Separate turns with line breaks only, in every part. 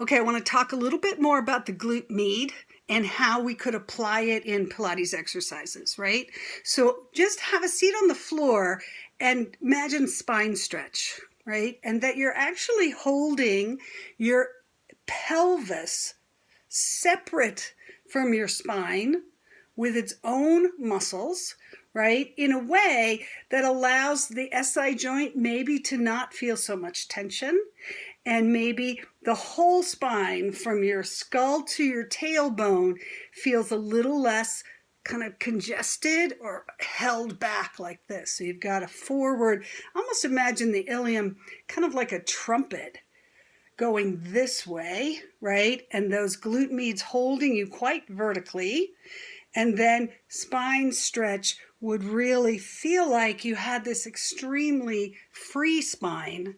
Okay, I want to talk a little bit more about the glute med and how we could apply it in Pilates exercises, right? So just have a seat on the floor and imagine spine stretch, right? And that you're actually holding your pelvis separate from your spine with its own muscles, right? In a way that allows the SI joint maybe to not feel so much tension, and maybe the whole spine from your skull to your tailbone feels a little less kind of congested or held back like this. So you've got a forward, almost imagine the ilium kind of like a trumpet going this way, right? And those glute meds holding you quite vertically. And then spine stretch would really feel like you had this extremely free spine,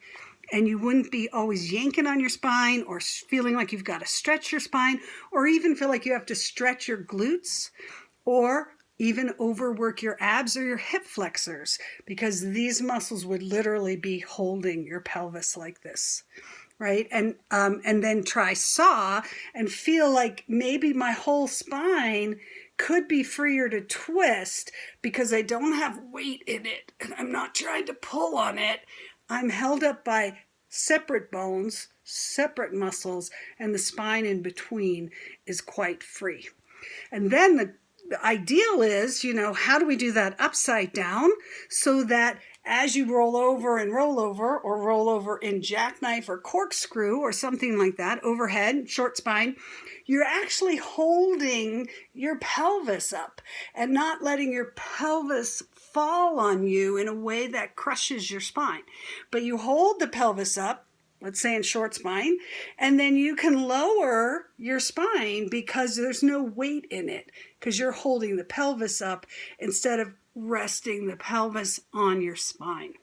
and you wouldn't be always yanking on your spine or feeling like you've got to stretch your spine, or even feel like you have to stretch your glutes, or even overwork your abs or your hip flexors, because these muscles would literally be holding your pelvis like this. Right? And then try saw and feel like maybe my whole spine could be freer to twist because I don't have weight in it and I'm not trying to pull on it. I'm held up by separate bones, separate muscles, and the spine in between is quite free. And then the ideal is, how do we do that upside down so that as you roll over or roll over in jackknife or corkscrew or something like that, overhead, short spine, you're actually holding your pelvis up and not letting your pelvis fall on you in a way that crushes your spine. But you hold the pelvis up, let's say in short spine, and then you can lower your spine because there's no weight in it, because you're holding the pelvis up instead of resting the pelvis on your spine,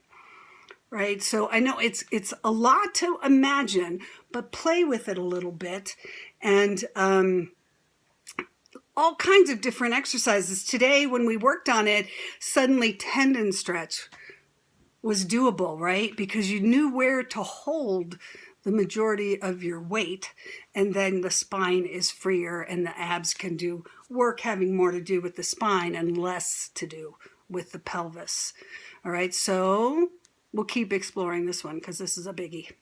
right? So I know it's a lot to imagine, but play with it a little bit. And all kinds of different exercises. Today, when we worked on it, suddenly tendon stretch was doable, right? Because you knew where to hold the majority of your weight, and then the spine is freer and the abs can do work having more to do with the spine and less to do with the pelvis. All right, so we'll keep exploring this one because this is a biggie.